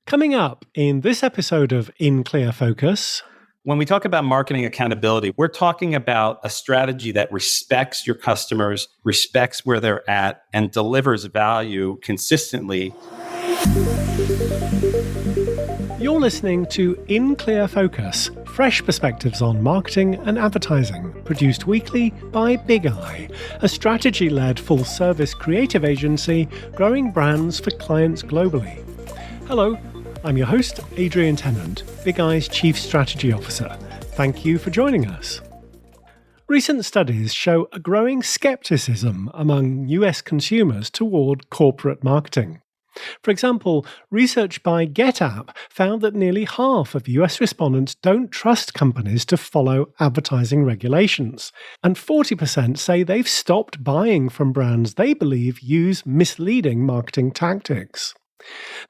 Coming up in this episode of In Clear Focus. When we talk about marketing accountability, we're talking about a strategy that respects your customers, respects where they're at, and delivers value consistently. You're listening to In Clear Focus, fresh perspectives on marketing and advertising, produced weekly by Big Eye, a strategy-led full-service creative agency growing brands for clients globally. Hello, I'm your host, Adrian Tennant, Big Eye's Chief Strategy Officer. Thank you for joining us. Recent studies show a growing skepticism among US consumers toward corporate marketing. For example, research by GetApp found that nearly half of US respondents don't trust companies to follow advertising regulations, and 40% say they've stopped buying from brands they believe use misleading marketing tactics.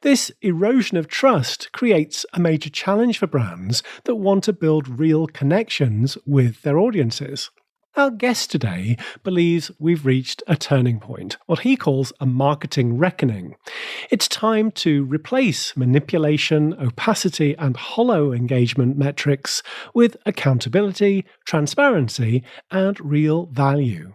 This erosion of trust creates a major challenge for brands that want to build real connections with their audiences. Our guest today believes we've reached a turning point, what he calls a marketing reckoning. It's time to replace manipulation, opacity, and hollow engagement metrics with accountability, transparency, and real value.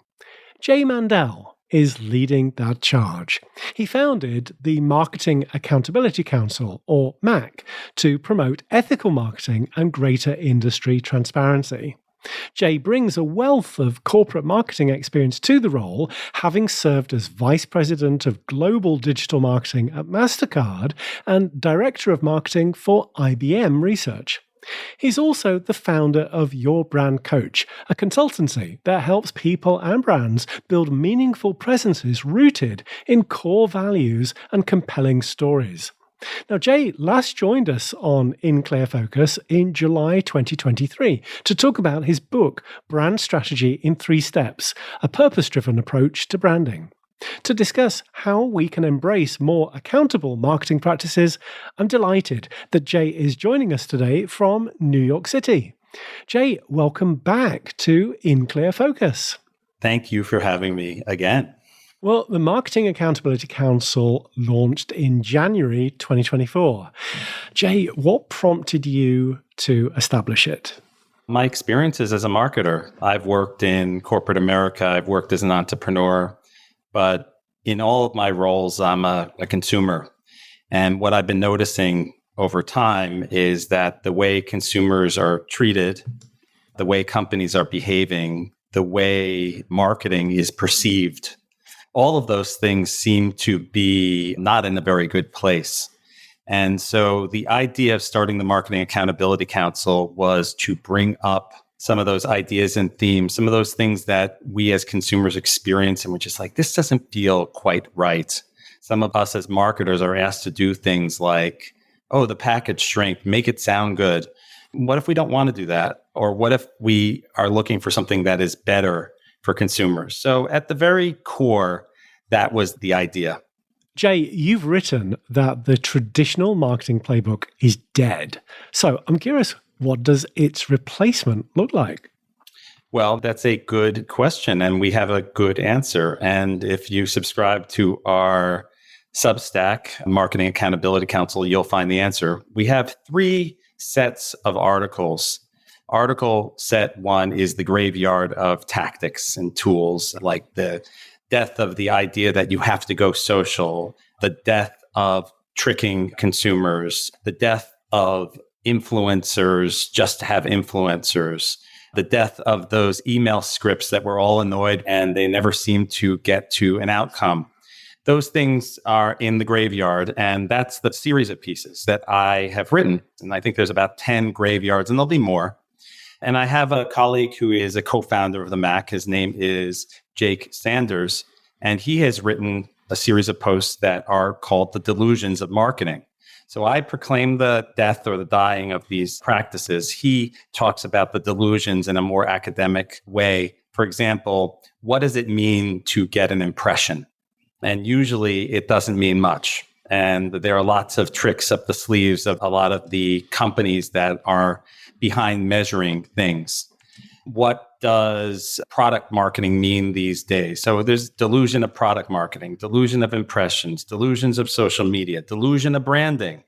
Jay Mandel is leading that charge. He founded the Marketing Accountability Council, or MAC, to promote ethical marketing and greater industry transparency. Jay brings a wealth of corporate marketing experience to the role, having served as Vice President of Global Digital Marketing at MasterCard and Director of Marketing for IBM Research. He's also the founder of Your Brand Coach, a consultancy that helps people and brands build meaningful presences rooted in core values and compelling stories. Now, Jay last joined us on In Clear Focus in July 2023 to talk about his book, Brand Strategy in 3 Steps, a purpose-driven approach to branding. To discuss how we can embrace more accountable marketing practices, I'm delighted that Jay is joining us today from New York City. Jay, welcome back to In Clear Focus. Thank you for having me again. Well, the Marketing Accountability Council launched in January 2024. Jay, what prompted you to establish it? My experiences as a marketer. I've worked in corporate America. I've worked as an entrepreneur. But in all of my roles, I'm a consumer. And what I've been noticing over time is that the way consumers are treated, the way companies are behaving, the way marketing is perceived, all of those things seem to be not in a very good place. And so the idea of starting the Marketing Accountability Council was to bring up some of those ideas and themes, some of those things that we as consumers experience, and we're just like, this doesn't feel quite right. Some of us as marketers are asked to do things like, oh, the package shrink, make it sound good. What if we don't want to do that? Or what if we are looking for something that is better for consumers? So at the very core, that was the idea. Jay, you've written that the traditional marketing playbook is dead. So I'm curious, what does its replacement look like? Well, that's a good question, and we have a good answer. And if you subscribe to our Substack, Marketing Accountability Council, you'll find the answer. We have 3 sets of articles. Article set 1 is the graveyard of tactics and tools, like the death of the idea that you have to go social, the death of tricking consumers, the death of influencers just to have influencers, the death of those email scripts that we're all annoyed and they never seem to get to an outcome. Those things are in the graveyard, and that's the series of pieces that I have written. And I think there's about 10 graveyards, and there'll be more. And I have a colleague who is a co-founder of the MAC. His name is Jake Sanders, and he has written a series of posts that are called The Delusions of Marketing. So I proclaim the death or the dying of these practices. He talks about the delusions in a more academic way. For example, what does it mean to get an impression? And usually it doesn't mean much. And there are lots of tricks up the sleeves of a lot of the companies that are behind measuring things. What does product marketing mean these days? So there's delusion of product marketing, delusion of impressions, delusions of social media, delusion of branding.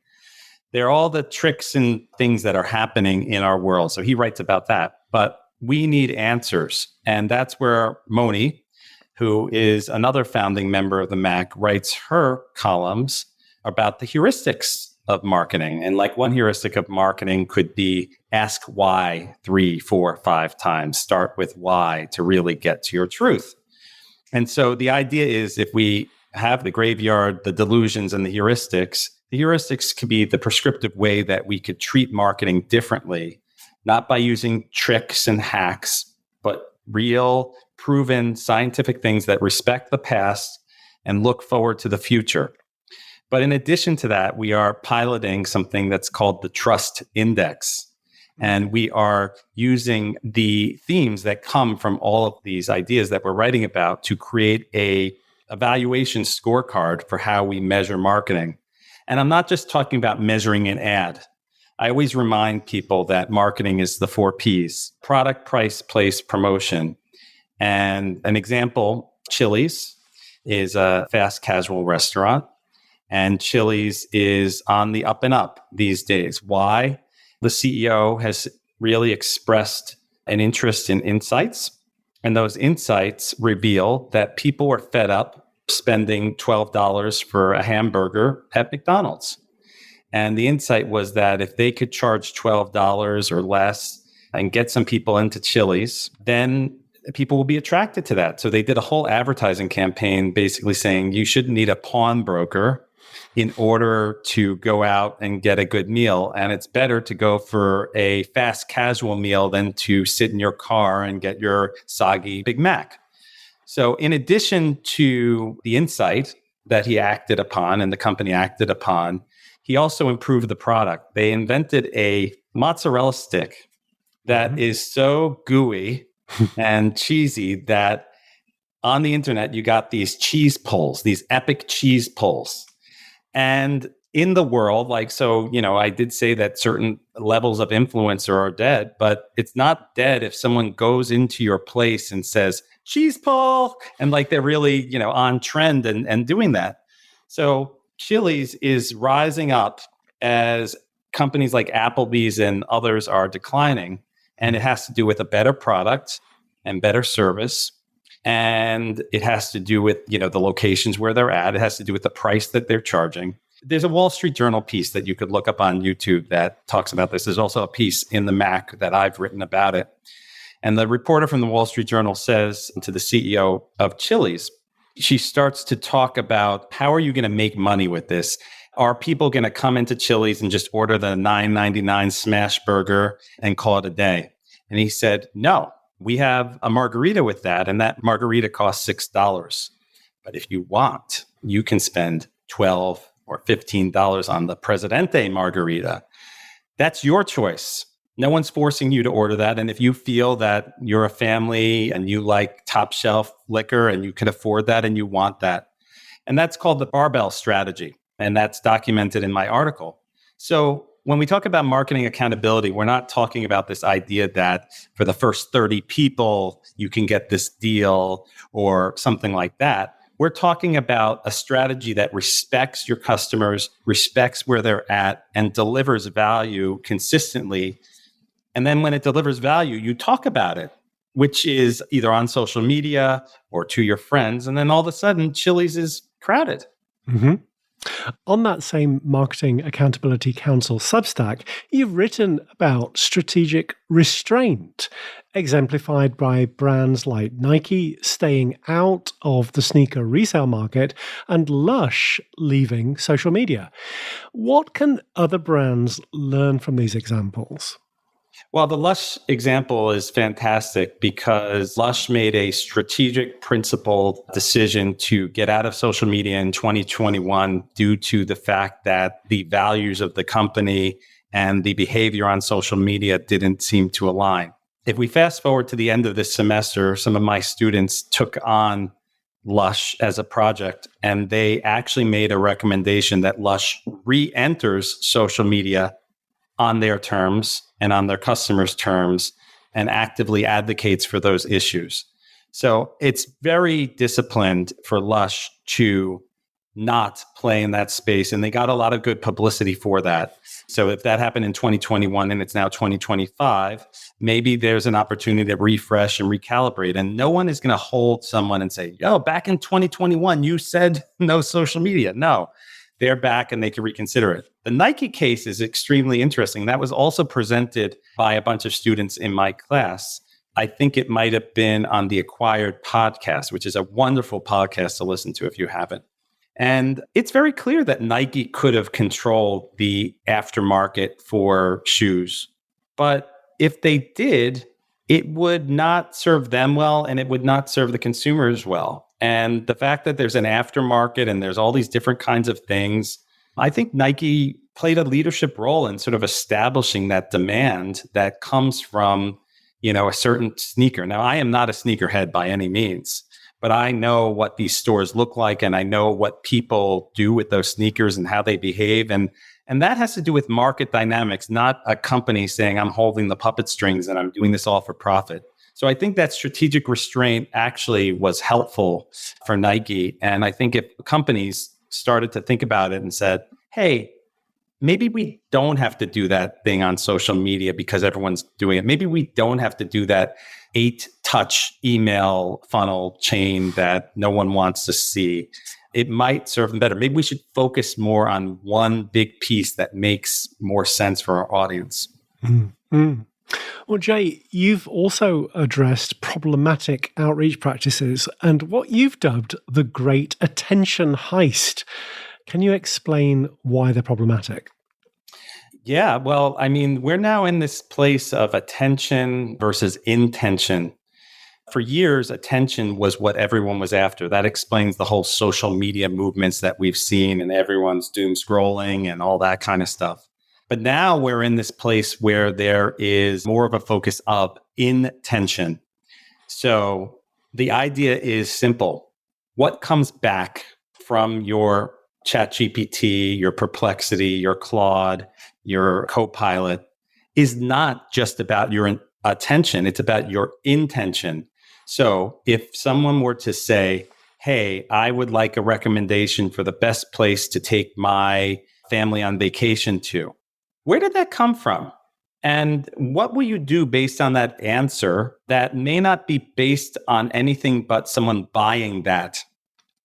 They're all the tricks and things that are happening in our world. So he writes about that. But we need answers. And that's where Moni, who is another founding member of the MAC, writes her columns about the heuristics of marketing. And like one heuristic of marketing could be ask why 3, 4, 5 times. Start with why to really get to your truth. And so the idea is if we have the graveyard, the delusions, and the heuristics could be the prescriptive way that we could treat marketing differently, not by using tricks and hacks, but real, proven scientific things that respect the past and look forward to the future. But in addition to that, we are piloting something that's called the Trust Index. And we are using the themes that come from all of these ideas that we're writing about to create a evaluation scorecard for how we measure marketing. And I'm not just talking about measuring an ad. I always remind people that marketing is the 4 Ps: product, price, place, promotion. And an example, Chili's is a fast casual restaurant, and Chili's is on the up and up these days. Why? The CEO has really expressed an interest in insights, and those insights reveal that people are fed up spending $12 for a hamburger at McDonald's. And the insight was that if they could charge $12 or less and get some people into Chili's, then people will be attracted to that. So they did a whole advertising campaign basically saying you shouldn't need a pawnbroker in order to go out and get a good meal. And it's better to go for a fast casual meal than to sit in your car and get your soggy Big Mac. So in addition to the insight that he acted upon and the company acted upon, he also improved the product. They invented a mozzarella stick that is so gooey and cheesy that on the internet, you got these cheese pulls, these epic cheese pulls. And in the world, I did say that certain levels of influencer are dead, but it's not dead if someone goes into your place and says, cheese pull, and they're really, on trend and doing that. So Chili's is rising up as companies like Applebee's and others are declining. And it has to do with a better product and better service. And it has to do with, the locations where they're at. It has to do with the price that they're charging. There's a Wall Street Journal piece that you could look up on YouTube that talks about this. There's also a piece in the MAC that I've written about it. And the reporter from the Wall Street Journal says to the CEO of Chili's, she starts to talk about how are you going to make money with this? Are people going to come into Chili's and just order the $9.99 smash burger and call it a day? And he said, no, we have a margarita with that, and that margarita costs $6. But if you want, you can spend $12 or $15 on the Presidente margarita. That's your choice. No one's forcing you to order that. And if you feel that you're a family and you like top shelf liquor and you can afford that and you want that. And that's called the barbell strategy. And that's documented in my article. So when we talk about marketing accountability, we're not talking about this idea that for the first 30 people, you can get this deal or something like that. We're talking about a strategy that respects your customers, respects where they're at, and delivers value consistently. And then when it delivers value, you talk about it, which is either on social media or to your friends. And then all of a sudden, Chili's is crowded. Mm-hmm. On that same Marketing Accountability Council Substack, you've written about strategic restraint, exemplified by brands like Nike staying out of the sneaker resale market and Lush leaving social media. What can other brands learn from these examples? Well, the Lush example is fantastic because Lush made a strategic principled decision to get out of social media in 2021 due to the fact that the values of the company and the behavior on social media didn't seem to align. If we fast forward to the end of this semester, some of my students took on Lush as a project, and they actually made a recommendation that Lush re-enters social media on their terms and on their customers' terms and actively advocates for those issues. So it's very disciplined for Lush to not play in that space. And they got a lot of good publicity for that. So if that happened in 2021 and it's now 2025, maybe there's an opportunity to refresh and recalibrate. And no one is going to hold someone and say, yo, back in 2021, you said no social media. No, they're back and they can reconsider it. The Nike case is extremely interesting. That was also presented by a bunch of students in my class. I think it might have been on the Acquired podcast, which is a wonderful podcast to listen to if you haven't. And it's very clear that Nike could have controlled the aftermarket for shoes. But if they did, it would not serve them well and it would not serve the consumers well. And the fact that there's an aftermarket and there's all these different kinds of things, I think Nike played a leadership role in sort of establishing that demand that comes from, a certain sneaker. Now, I am not a sneakerhead by any means, but I know what these stores look like and I know what people do with those sneakers and how they behave. And that has to do with market dynamics, not a company saying I'm holding the puppet strings and I'm doing this all for profit. So I think that strategic restraint actually was helpful for Nike. And I think if companies started to think about it and said, hey, maybe we don't have to do that thing on social media because everyone's doing it. Maybe we don't have to do that 8-touch email funnel chain that no one wants to see. It might serve them better. Maybe we should focus more on one big piece that makes more sense for our audience. Mm-hmm. Well, Jay, you've also addressed problematic outreach practices and what you've dubbed the Great Attention Heist. Can you explain why they're problematic? Yeah, well, I mean, we're now in this place of attention versus intention. For years, attention was what everyone was after. That explains the whole social media movements that we've seen and everyone's doom scrolling and all that kind of stuff. But now we're in this place where there is more of a focus of intention. So the idea is simple. What comes back from your ChatGPT, your Perplexity, your Claude, your Copilot is not just about your attention. It's about your intention. So if someone were to say, hey, I would like a recommendation for the best place to take my family on vacation to, where did that come from? And what will you do based on that answer that may not be based on anything but someone buying that?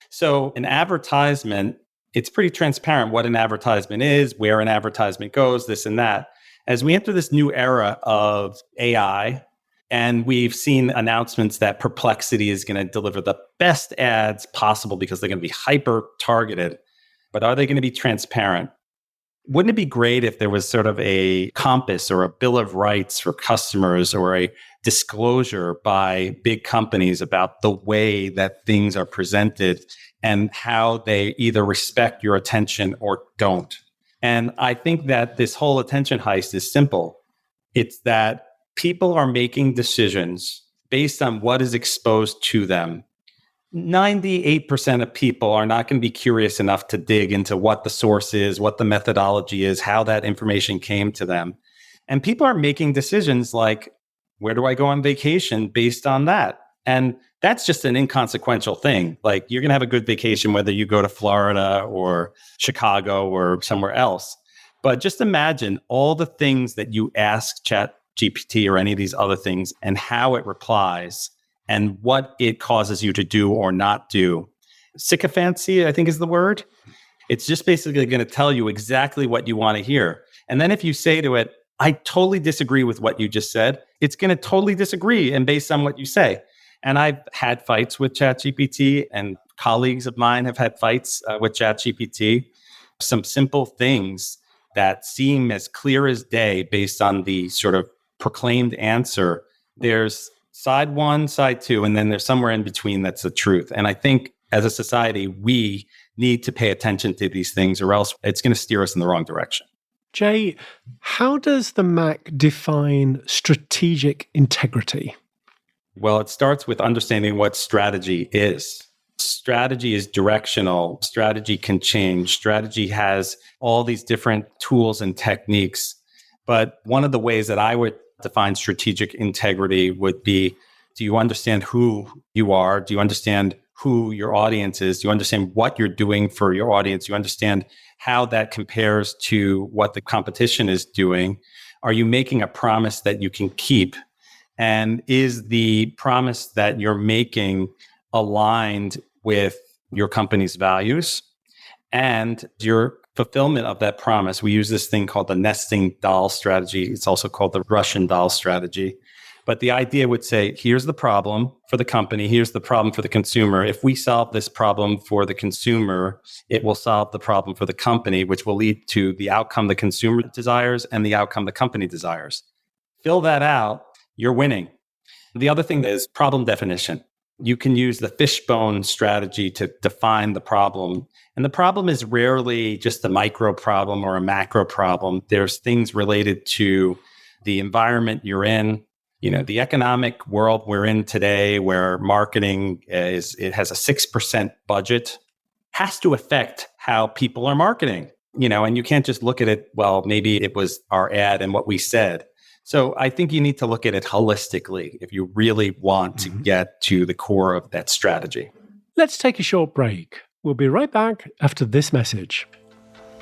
So an advertisement, it's pretty transparent what an advertisement is, where an advertisement goes, this and that. As we enter this new era of AI, and we've seen announcements that Perplexity is going to deliver the best ads possible because they're going to be hyper targeted, but are they going to be transparent? Wouldn't it be great if there was sort of a compass or a bill of rights for customers or a disclosure by big companies about the way that things are presented and how they either respect your attention or don't? And I think that this whole attention heist is simple. It's that people are making decisions based on what is exposed to them. 98% of people are not going to be curious enough to dig into what the source is, what the methodology is, how that information came to them. And people are making decisions like, where do I go on vacation based on that? And that's just an inconsequential thing. Like, you're going to have a good vacation whether you go to Florida or Chicago or somewhere else. But just imagine all the things that you ask ChatGPT or any of these other things and how it replies and what it causes you to do or not do. Sycophancy, I think is the word. It's just basically going to tell you exactly what you want to hear. And then if you say to it, I totally disagree with what you just said, it's going to totally disagree and based on what you say. And I've had fights with ChatGPT, and colleagues of mine have had fights with ChatGPT. Some simple things that seem as clear as day based on the sort of proclaimed answer. There's side one, side two, and then there's somewhere in between that's the truth. And I think as a society, we need to pay attention to these things or else it's going to steer us in the wrong direction. Jay, how does the MAC define strategic integrity? Well, it starts with understanding what strategy is. Strategy is directional. Strategy can change. Strategy has all these different tools and techniques. But one of the ways that I would define strategic integrity would be, do you understand who you are? Do you understand who your audience is. You understand what you're doing for your audience. You understand how that compares to what the competition is doing. Are you making a promise that you can keep? And is the promise that you're making aligned with your company's values and your fulfillment of that promise? We use this thing called the nesting doll strategy. It's also called the Russian doll strategy. But the idea would say, here's the problem for the company. Here's the problem for the consumer. If we solve this problem for the consumer, it will solve the problem for the company, which will lead to the outcome the consumer desires and the outcome the company desires. Fill that out, you're winning. The other thing is problem definition. You can use the fishbone strategy to define the problem. And the problem is rarely just a micro problem or a macro problem. There's things related to the environment you're in. The economic world we're in today, where marketing it has a 6% budget, has to affect how people are marketing, and you can't just look at it, well, maybe it was our ad and what we said. So I think you need to look at it holistically if you really want to get to the core of that strategy. Let's take a short break. We'll be right back after this message.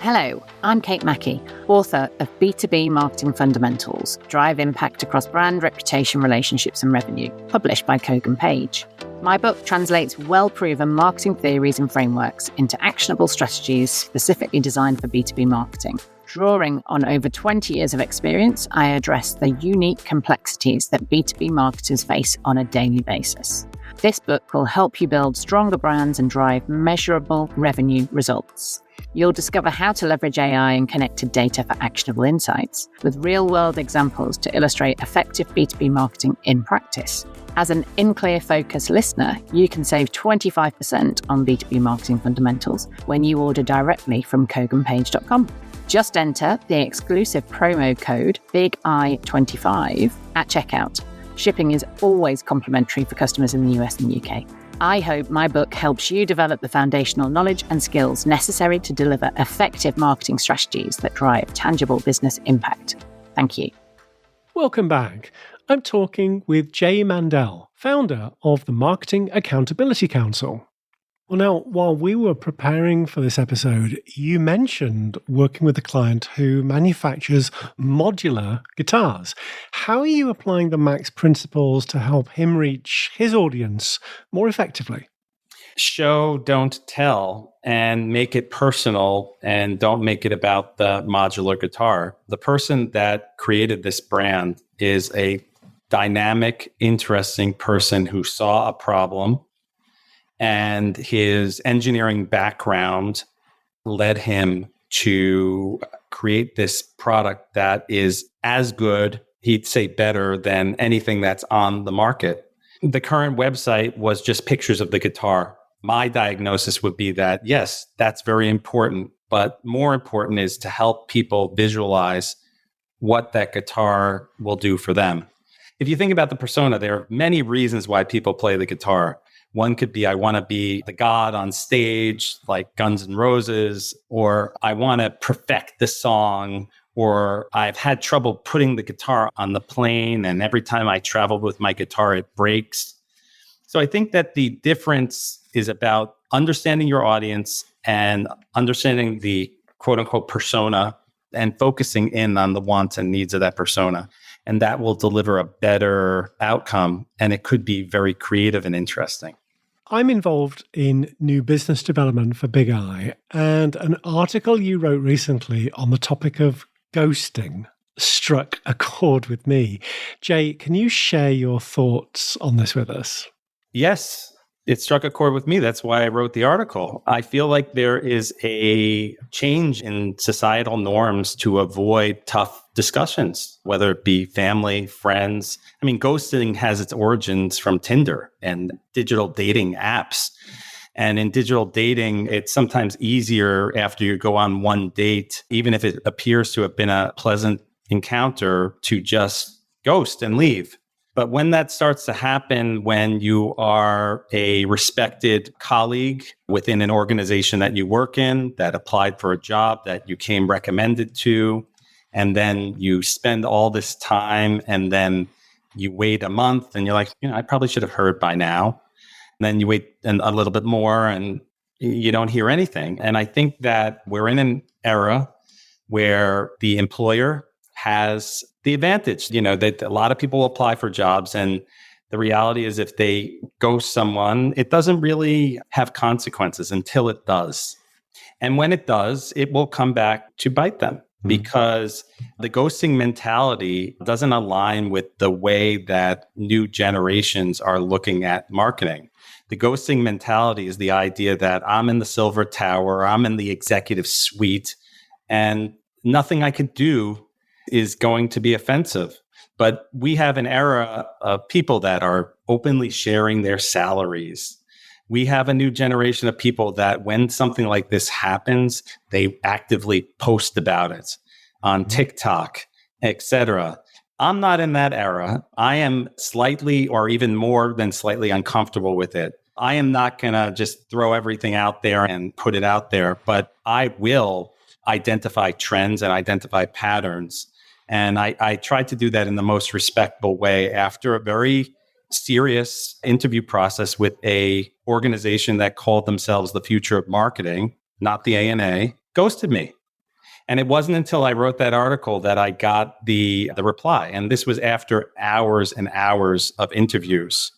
Hello, I'm Kate Mackey, author of B2B Marketing Fundamentals, Drive Impact Across Brand, Reputation, Relationships and Revenue, published by Kogan Page. My book translates well-proven marketing theories and frameworks into actionable strategies specifically designed for B2B marketing. Drawing on over 20 years of experience, I address the unique complexities that B2B marketers face on a daily basis. This book will help you build stronger brands and drive measurable revenue results. You'll discover how to leverage AI and connected data for actionable insights, with real-world examples to illustrate effective B2B marketing in practice. As an In Clear Focus listener, you can save 25% on B2B marketing fundamentals when you order directly from koganpage.com. Just enter the exclusive promo code BIGI25 at checkout. Shipping is always complimentary for customers in the US and UK. I hope my book helps you develop the foundational knowledge and skills necessary to deliver effective marketing strategies that drive tangible business impact. Thank you. Welcome back. I'm talking with Jay Mandel, founder of the Marketing Accountability Council. Well, now, while we were preparing for this episode, you mentioned working with a client who manufactures modular guitars. How are you applying the Max principles to help him reach his audience more effectively? Show, don't tell, and make it personal, and don't make it about the modular guitar. The person that created this brand is a dynamic, interesting person who saw a problem, and his engineering background led him to create this product that is as good, he'd say better, than anything that's on the market. The current website was just pictures of the guitar. My diagnosis would be that, yes, that's very important, but more important is to help people visualize what that guitar will do for them. If you think about the persona, there are many reasons why people play the guitar. One could be, I want to be the god on stage, like Guns N' Roses, or I want to perfect the song, or I've had trouble putting the guitar on the plane, and every time I travel with my guitar, it breaks. So I think that the difference is about understanding your audience and understanding the quote unquote persona and focusing in on the wants and needs of that persona. And that will deliver a better outcome. And it could be very creative and interesting. I'm involved in new business development for Big Eye, and an article you wrote recently on the topic of ghosting struck a chord with me. Jay, can you share your thoughts on this with us? Yes, it struck a chord with me. That's why I wrote the article. I feel like there is a change in societal norms to avoid tough discussions, whether it be family, friends. I mean, ghosting has its origins from Tinder and digital dating apps. And in digital dating, it's sometimes easier after you go on one date, even if it appears to have been a pleasant encounter, to just ghost and leave. But when that starts to happen, when you are a respected colleague within an organization that you work in, that applied for a job that you came recommended to, and then you spend all this time and then you wait a month and you're like, I probably should have heard by now. Then you wait a little bit more and you don't hear anything. And I think that we're in an era where the employer has the advantage, that a lot of people apply for jobs. And the reality is if they ghost someone, it doesn't really have consequences until it does. And when it does, it will come back to bite them because the ghosting mentality doesn't align with the way that new generations are looking at marketing. The ghosting mentality is the idea that I'm in the silver tower, I'm in the executive suite, and nothing I could do is going to be offensive. But we have an era of people that are openly sharing their salaries. We have a new generation of people that when something like this happens, they actively post about it on TikTok, etc. I'm not in that era. I am slightly or even more than slightly uncomfortable with it. I am not going to just throw everything out there and put it out there, but I will identify trends and identify patterns. And I tried to do that in the most respectful way after a very serious interview process with a organization that called themselves the Future of Marketing, not the ANA, ghosted me. And it wasn't until I wrote that article that I got the reply. And this was after hours and hours of interviews.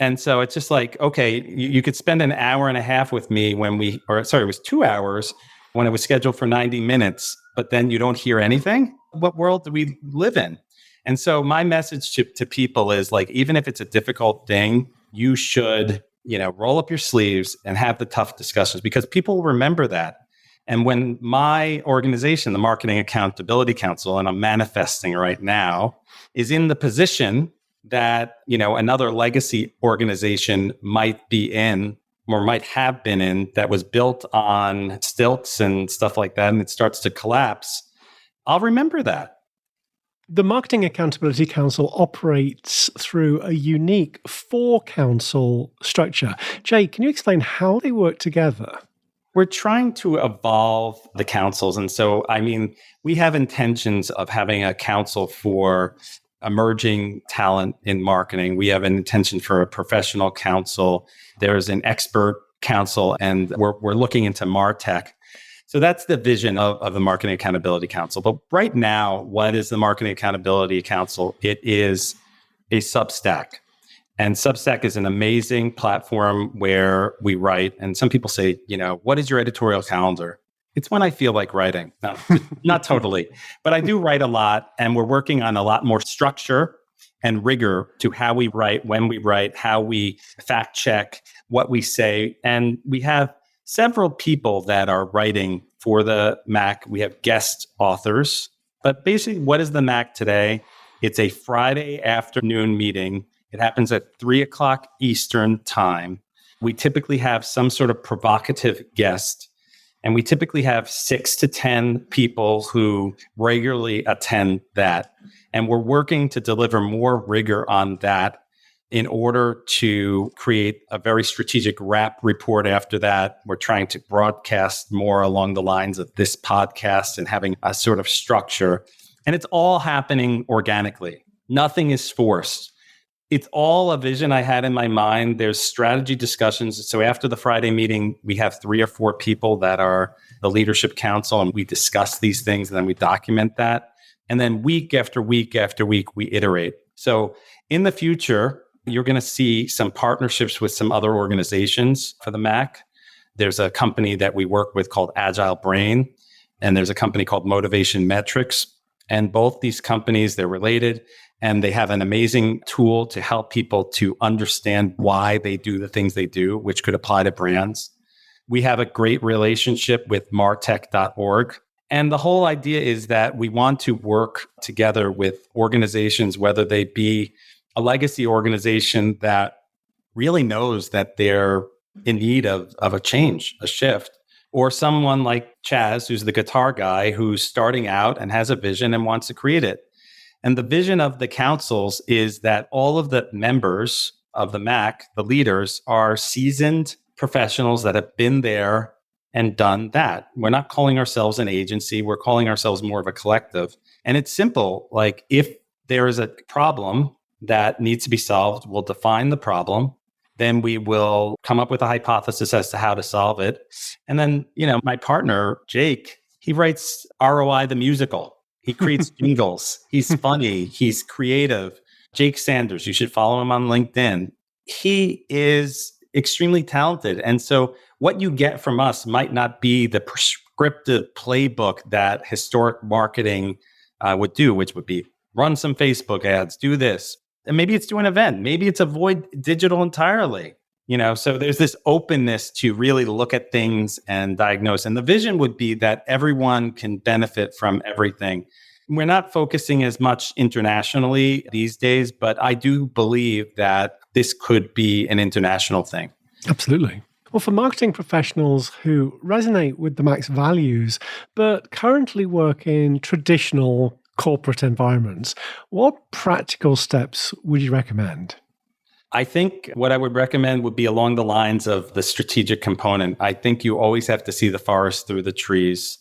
And so it's just like, okay, you could spend an hour and a half with me it was 2 hours when it was scheduled for 90 minutes, but then you don't hear anything? What world do we live in? And so my message to people is like, even if it's a difficult thing, you should, roll up your sleeves and have the tough discussions because people remember that. And when my organization, the Marketing Accountability Council, and I'm manifesting right now, is in the position that, another legacy organization might be in or might have been in that was built on stilts and stuff like that, and it starts to collapse, I'll remember that. The Marketing Accountability Council operates through a unique 4-council structure. Jay, can you explain how they work together? We're trying to evolve the councils. And so, we have intentions of having a council for emerging talent in marketing. We have an intention for a professional council. There's an expert council, and we're looking into MarTech. So that's the vision of the Marketing Accountability Council. But right now, what is the Marketing Accountability Council? It is a Substack. And Substack is an amazing platform where we write. And some people say, what is your editorial calendar? It's when I feel like writing. No, not totally. But I do write a lot. And we're working on a lot more structure and rigor to how we write, when we write, how we fact check what we say. And we have several people that are writing for the Mac. We have guest authors. But basically, what is the Mac today? It's a Friday afternoon meeting. It happens at 3:00 Eastern time. We typically have some sort of provocative guest. And we typically have 6 to 10 people who regularly attend that. And we're working to deliver more rigor on that in order to create a very strategic wrap report after that. We're trying to broadcast more along the lines of this podcast and having a sort of structure. And it's all happening organically. Nothing is forced. It's all a vision I had in my mind. There's strategy discussions. So after the Friday meeting, we have 3 or 4 people that are the leadership council, and we discuss these things, and then we document that. And then week after week after week, we iterate. So in the future, you're going to see some partnerships with some other organizations for the Mac. There's a company that we work with called Agile Brain, and there's a company called Motivation Metrics. And both these companies, they're related, and they have an amazing tool to help people to understand why they do the things they do, which could apply to brands. We have a great relationship with martech.org. And the whole idea is that we want to work together with organizations, whether they be a legacy organization that really knows that they're in need of a change, a shift, or someone like Chaz, who's the guitar guy, who's starting out and has a vision and wants to create it. And the vision of the councils is that all of the members of the MAC, the leaders, are seasoned professionals that have been there and done that. We're not calling ourselves an agency. We're calling ourselves more of a collective. And it's simple. Like if there is a problem that needs to be solved, we'll define the problem. Then we will come up with a hypothesis as to how to solve it. And then, my partner, Jake, he writes ROI the musical. He creates jingles. He's funny. He's creative. Jake Sanders, you should follow him on LinkedIn. He is extremely talented. And so what you get from us might not be the prescriptive playbook that historic marketing would do, which would be run some Facebook ads, do this. And maybe it's do an event. Maybe it's avoid digital entirely. So there's this openness to really look at things and diagnose. And the vision would be that everyone can benefit from everything. We're not focusing as much internationally these days, but I do believe that this could be an international thing. Absolutely. Well, for marketing professionals who resonate with the Mac's values, but currently work in traditional corporate environments, what practical steps would you recommend? I think what I would recommend would be along the lines of the strategic component. I think you always have to see the forest through the trees.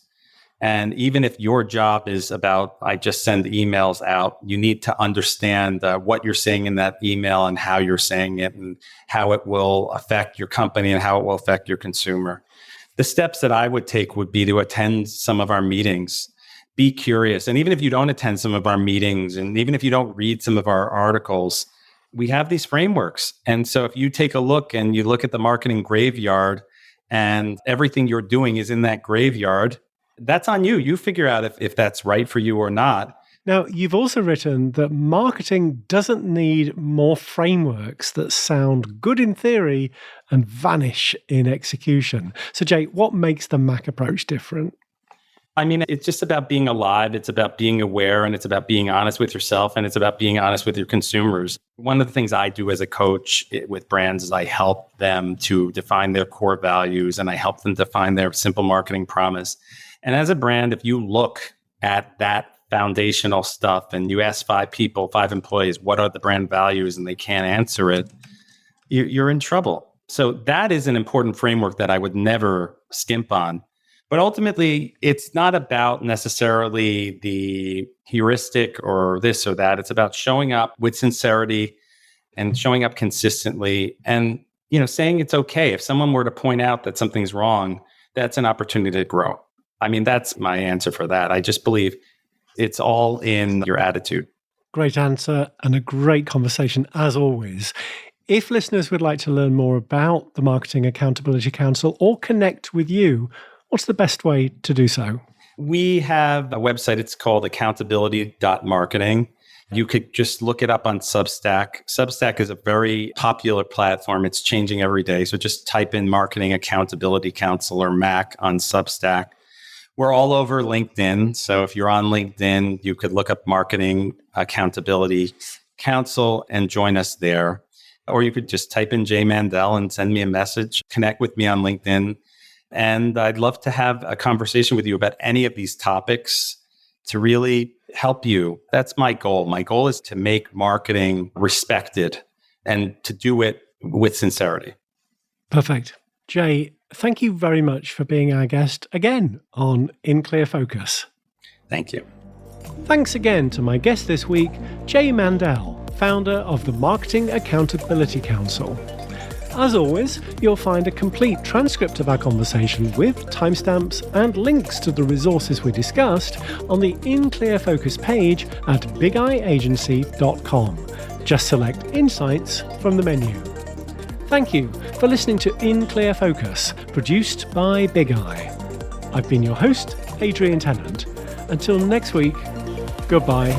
And even if your job is about, I just send emails out, you need to understand what you're saying in that email and how you're saying it and how it will affect your company and how it will affect your consumer. The steps that I would take would be to attend some of our meetings. Be curious. And even if you don't attend some of our meetings, and even if you don't read some of our articles, we have these frameworks. And so if you take a look and you look at the marketing graveyard and everything you're doing is in that graveyard, that's on you. You figure out if that's right for you or not. Now, you've also written that marketing doesn't need more frameworks that sound good in theory and vanish in execution. So, Jay, what makes the Mac approach different? I mean, it's just about being alive. It's about being aware, and it's about being honest with yourself, and it's about being honest with your consumers. One of the things I do as a coach with brands is I help them to define their core values, and I help them define their simple marketing promise. And as a brand, if you look at that foundational stuff and you ask 5 employees, what are the brand values, and they can't answer it, you're in trouble. So that is an important framework that I would never skimp on. But ultimately, it's not about necessarily the heuristic or this or that. It's about showing up with sincerity and showing up consistently and, saying it's okay. If someone were to point out that something's wrong, that's an opportunity to grow. I mean, that's my answer for that. I just believe it's all in your attitude. Great answer and a great conversation as always. If listeners would like to learn more about the Marketing Accountability Council or connect with you, what's the best way to do so? We have a website. It's called accountability.marketing. You could just look it up on Substack. Substack is a very popular platform. It's changing every day. So just type in Marketing Accountability Council or MAC on Substack. We're all over LinkedIn. So if you're on LinkedIn, you could look up Marketing Accountability Council and join us there. Or you could just type in J Mandel and send me a message. Connect with me on LinkedIn. And I'd love to have a conversation with you about any of these topics to really help you. That's my goal. My goal is to make marketing respected and to do it with sincerity. Perfect. Jay, thank you very much for being our guest again on In Clear Focus. Thank you. Thanks again to my guest this week, Jay Mandel, founder of the Marketing Accountability Council. As always, you'll find a complete transcript of our conversation with timestamps and links to the resources we discussed on the In Clear Focus page at bigeyeagency.com. Just select Insights from the menu. Thank you for listening to In Clear Focus, produced by Big Eye. I've been your host, Adrian Tennant. Until next week, goodbye.